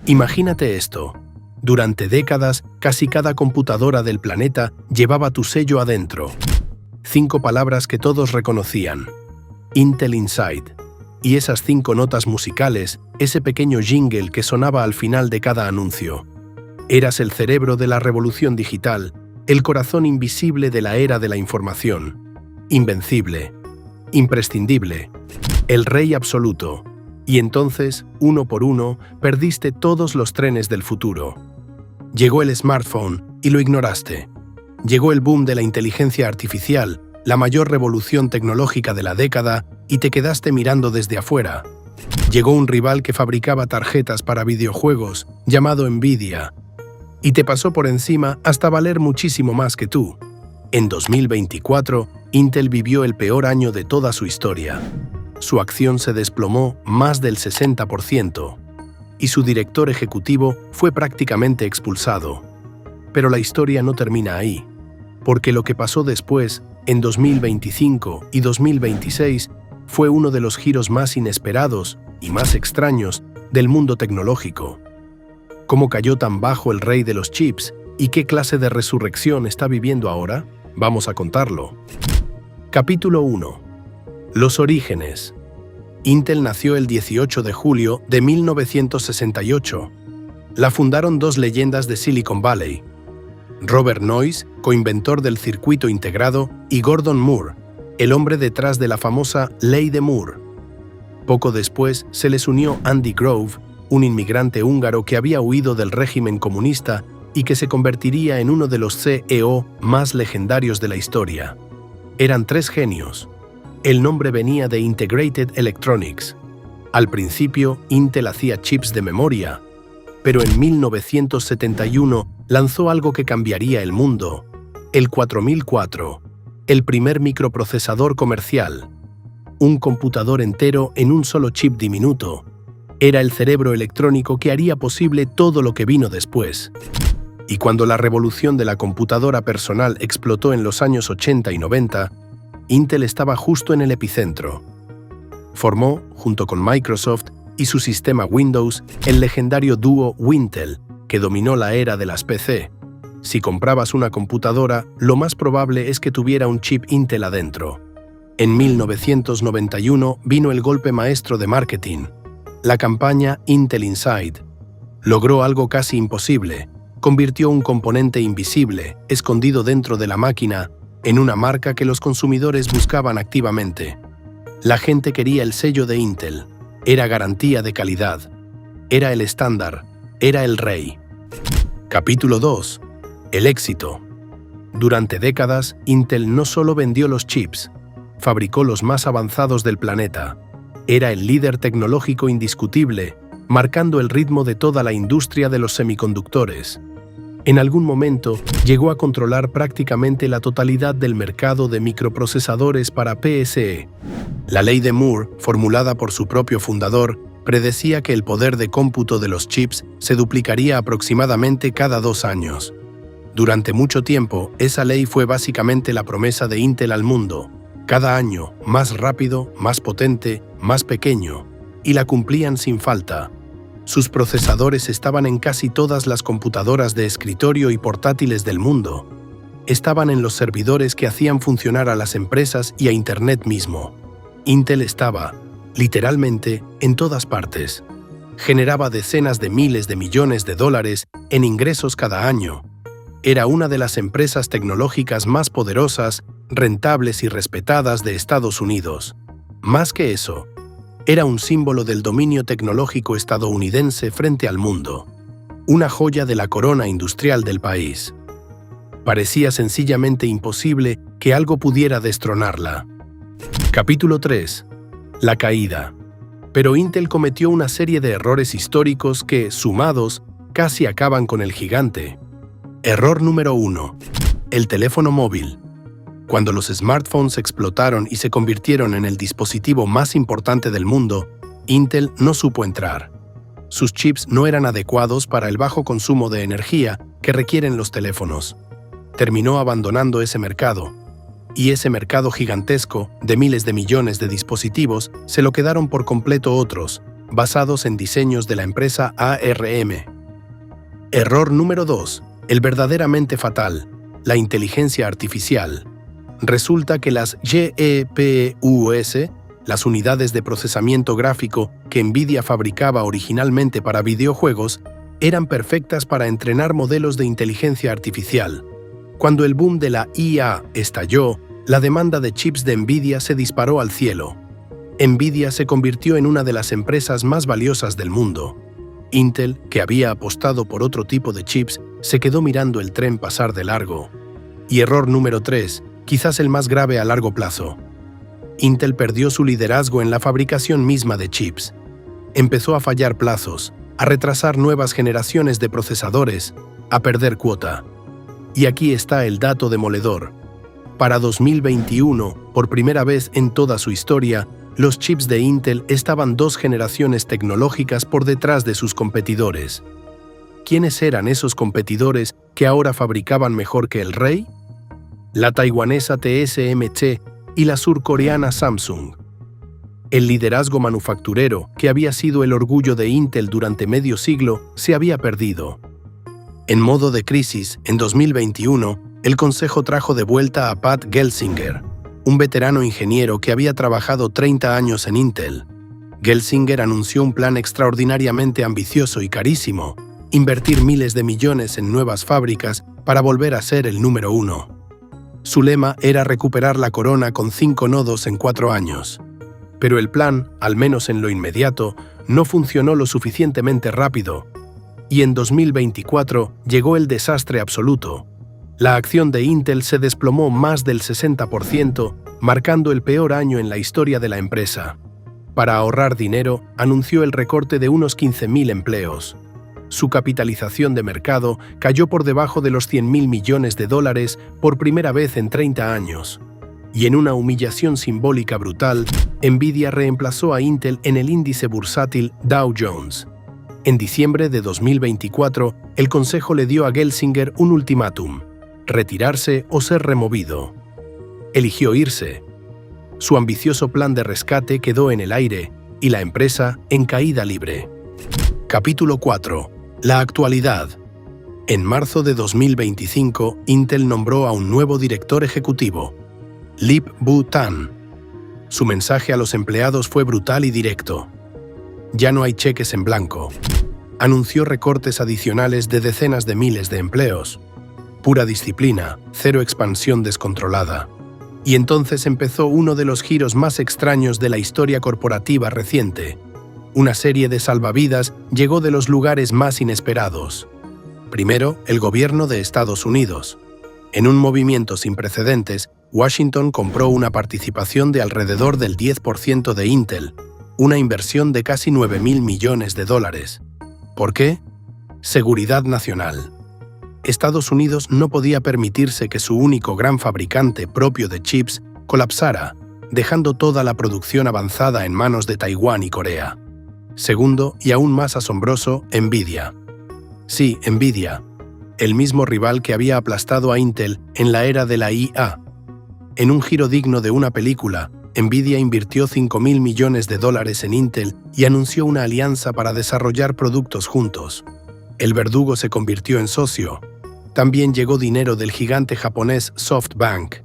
Imagínate esto. Durante décadas, casi cada computadora del planeta llevaba tu sello adentro. 5 palabras que todos reconocían. Intel Inside. Y esas 5 notas musicales, ese pequeño jingle que sonaba al final de cada anuncio. Eras el cerebro de la revolución digital, el corazón invisible de la era de la información. Invencible. Imprescindible. El rey absoluto. Y entonces, uno por uno, perdiste todos los trenes del futuro. Llegó el smartphone y lo ignoraste. Llegó el boom de la inteligencia artificial, la mayor revolución tecnológica de la década, y te quedaste mirando desde afuera. Llegó un rival que fabricaba tarjetas para videojuegos, llamado Nvidia, y te pasó por encima hasta valer muchísimo más que tú. En 2024, Intel vivió el peor año de toda su historia. Su acción se desplomó más del 60% y su director ejecutivo fue prácticamente expulsado. Pero la historia no termina ahí, porque lo que pasó después, en 2025 y 2026, fue uno de los giros más inesperados y más extraños del mundo tecnológico. ¿Cómo cayó tan bajo el rey de los chips y qué clase de resurrección está viviendo ahora? Vamos a contarlo. Capítulo 1. Los orígenes. Intel nació el 18 de julio de 1968. La fundaron 2 leyendas de Silicon Valley: Robert Noyce, coinventor del circuito integrado, y Gordon Moore, el hombre detrás de la famosa Ley de Moore. Poco después se les unió Andy Grove, un inmigrante húngaro que había huido del régimen comunista y que se convertiría en uno de los CEO más legendarios de la historia. Eran 3 genios. El nombre venía de Integrated Electronics. Al principio, Intel hacía chips de memoria, pero en 1971 lanzó algo que cambiaría el mundo: el 4004, el primer microprocesador comercial. Un computador entero en un solo chip diminuto. Era el cerebro electrónico que haría posible todo lo que vino después. Y cuando la revolución de la computadora personal explotó en los años 80 y 90, Intel estaba justo en el epicentro. Formó, junto con Microsoft y su sistema Windows, el legendario dúo Wintel, que dominó la era de las PC. Si comprabas una computadora, lo más probable es que tuviera un chip Intel adentro. En 1991 vino el golpe maestro de marketing, la campaña Intel Inside. Logró algo casi imposible: convirtió un componente invisible, escondido dentro de la máquina, en una marca que los consumidores buscaban activamente. La gente quería el sello de Intel. Era garantía de calidad. Era el estándar. Era el rey. Capítulo 2. El éxito. Durante décadas, Intel no solo vendió los chips, fabricó los más avanzados del planeta. Era el líder tecnológico indiscutible, marcando el ritmo de toda la industria de los semiconductores. En algún momento, llegó a controlar prácticamente la totalidad del mercado de microprocesadores para PSE. La ley de Moore, formulada por su propio fundador, predecía que el poder de cómputo de los chips se duplicaría aproximadamente cada 2 años. Durante mucho tiempo, esa ley fue básicamente la promesa de Intel al mundo: cada año, más rápido, más potente, más pequeño, y la cumplían sin falta. Sus procesadores estaban en casi todas las computadoras de escritorio y portátiles del mundo. Estaban en los servidores que hacían funcionar a las empresas y a Internet mismo. Intel estaba, literalmente, en todas partes. Generaba decenas de miles de millones de dólares en ingresos cada año. Era una de las empresas tecnológicas más poderosas, rentables y respetadas de Estados Unidos. Más que eso, era un símbolo del dominio tecnológico estadounidense frente al mundo, una joya de la corona industrial del país. Parecía sencillamente imposible que algo pudiera destronarla. Capítulo 3. La caída. Pero Intel cometió una serie de errores históricos que, sumados, casi acaban con el gigante. Error número 1. El teléfono móvil. Cuando los smartphones explotaron y se convirtieron en el dispositivo más importante del mundo, Intel no supo entrar. Sus chips no eran adecuados para el bajo consumo de energía que requieren los teléfonos. Terminó abandonando ese mercado. Y ese mercado gigantesco, de miles de millones de dispositivos, se lo quedaron por completo otros, basados en diseños de la empresa ARM. Error número 2. El verdaderamente fatal, la inteligencia artificial. Resulta que las GPUs, las unidades de procesamiento gráfico que NVIDIA fabricaba originalmente para videojuegos, eran perfectas para entrenar modelos de inteligencia artificial. Cuando el boom de la IA estalló, la demanda de chips de NVIDIA se disparó al cielo. NVIDIA se convirtió en una de las empresas más valiosas del mundo. Intel, que había apostado por otro tipo de chips, se quedó mirando el tren pasar de largo. Y error número 3, quizás el más grave a largo plazo. Intel perdió su liderazgo en la fabricación misma de chips. Empezó a fallar plazos, a retrasar nuevas generaciones de procesadores, a perder cuota. Y aquí está el dato demoledor. Para 2021, por primera vez en toda su historia, los chips de Intel estaban 2 generaciones tecnológicas por detrás de sus competidores. ¿Quiénes eran esos competidores que ahora fabricaban mejor que el rey? La taiwanesa TSMC y la surcoreana Samsung. El liderazgo manufacturero, que había sido el orgullo de Intel durante medio siglo, se había perdido. En modo de crisis, en 2021, el consejo trajo de vuelta a Pat Gelsinger, un veterano ingeniero que había trabajado 30 años en Intel. Gelsinger anunció un plan extraordinariamente ambicioso y carísimo: invertir miles de millones en nuevas fábricas para volver a ser el número 1. Su lema era recuperar la corona con 5 nodos en 4 años. Pero el plan, al menos en lo inmediato, no funcionó lo suficientemente rápido. Y en 2024 llegó el desastre absoluto. La acción de Intel se desplomó más del 60%, marcando el peor año en la historia de la empresa. Para ahorrar dinero, anunció el recorte de unos 15.000 empleos. Su capitalización de mercado cayó por debajo de los $100.000 millones por primera vez en 30 años. Y en una humillación simbólica brutal, NVIDIA reemplazó a Intel en el índice bursátil Dow Jones. En diciembre de 2024, el consejo le dio a Gelsinger un ultimátum: retirarse o ser removido. Eligió irse. Su ambicioso plan de rescate quedó en el aire y la empresa en caída libre. Capítulo 4. La actualidad. En marzo de 2025, Intel nombró a un nuevo director ejecutivo, Lip-Bu Tan. Su mensaje a los empleados fue brutal y directo. Ya no hay cheques en blanco. Anunció recortes adicionales de decenas de miles de empleos. Pura disciplina, cero expansión descontrolada. Y entonces empezó uno de los giros más extraños de la historia corporativa reciente. Una serie de salvavidas llegó de los lugares más inesperados. Primero, el gobierno de Estados Unidos. En un movimiento sin precedentes, Washington compró una participación de alrededor del 10% de Intel, una inversión de casi $9.000 millones. ¿Por qué? Seguridad nacional. Estados Unidos no podía permitirse que su único gran fabricante propio de chips colapsara, dejando toda la producción avanzada en manos de Taiwán y Corea. Segundo, y aún más asombroso, NVIDIA. Sí, NVIDIA, el mismo rival que había aplastado a Intel en la era de la IA. En un giro digno de una película, NVIDIA invirtió $5.000 millones en Intel y anunció una alianza para desarrollar productos juntos. El verdugo se convirtió en socio. También llegó dinero del gigante japonés SoftBank.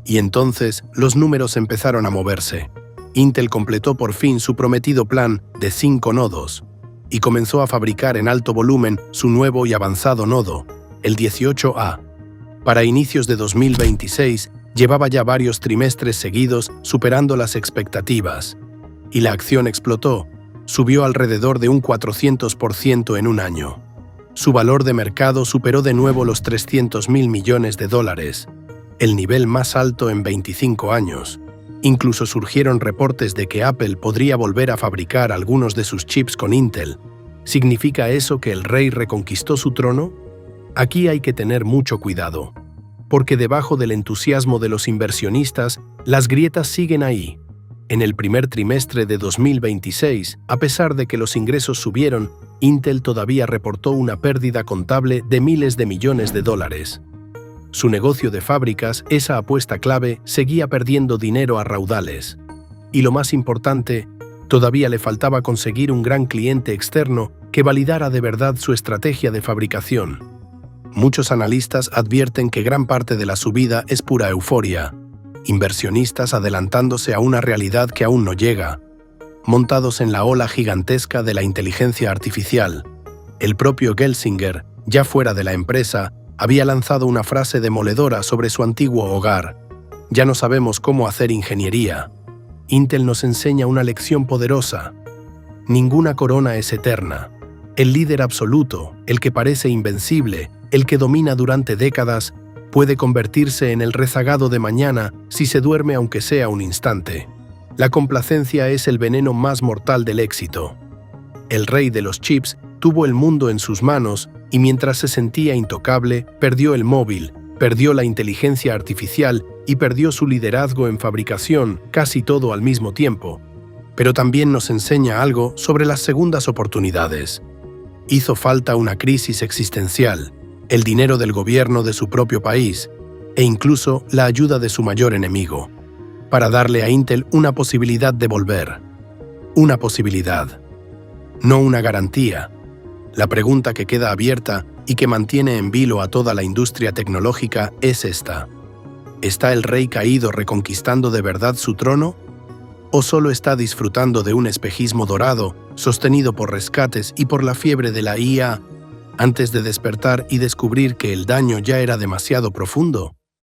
Y entonces los números empezaron a moverse. Intel completó por fin su prometido plan de 5 nodos y comenzó a fabricar en alto volumen su nuevo y avanzado nodo, el 18A. Para inicios de 2026, llevaba ya varios trimestres seguidos superando las expectativas. Y la acción explotó, subió alrededor de un 400% en un año. Su valor de mercado superó de nuevo los $300.000 millones, el nivel más alto en 25 años. Incluso surgieron reportes de que Apple podría volver a fabricar algunos de sus chips con Intel. ¿Significa eso que el rey reconquistó su trono? Aquí hay que tener mucho cuidado, porque debajo del entusiasmo de los inversionistas, las grietas siguen ahí. En el primer trimestre de 2026, a pesar de que los ingresos subieron, Intel todavía reportó una pérdida contable de miles de millones de dólares. Su negocio de fábricas, esa apuesta clave, seguía perdiendo dinero a raudales. Y lo más importante, todavía le faltaba conseguir un gran cliente externo que validara de verdad su estrategia de fabricación. Muchos analistas advierten que gran parte de la subida es pura euforia, inversionistas adelantándose a una realidad que aún no llega, montados en la ola gigantesca de la inteligencia artificial. El propio Gelsinger, ya fuera de la empresa, había lanzado una frase demoledora sobre su antiguo hogar: «Ya no sabemos cómo hacer ingeniería». Intel nos enseña una lección poderosa. Ninguna corona es eterna. El líder absoluto, el que parece invencible, el que domina durante décadas, puede convertirse en el rezagado de mañana si se duerme aunque sea un instante. La complacencia es el veneno más mortal del éxito. El rey de los chips tuvo el mundo en sus manos y mientras se sentía intocable, perdió el móvil, perdió la inteligencia artificial y perdió su liderazgo en fabricación, casi todo al mismo tiempo. Pero también nos enseña algo sobre las segundas oportunidades. Hizo falta una crisis existencial, el dinero del gobierno de su propio país e incluso la ayuda de su mayor enemigo, para darle a Intel una posibilidad de volver. Una posibilidad, no una garantía. La pregunta que queda abierta y que mantiene en vilo a toda la industria tecnológica es esta: ¿está el rey caído reconquistando de verdad su trono? ¿O solo está disfrutando de un espejismo dorado, sostenido por rescates y por la fiebre de la IA, antes de despertar y descubrir que el daño ya era demasiado profundo?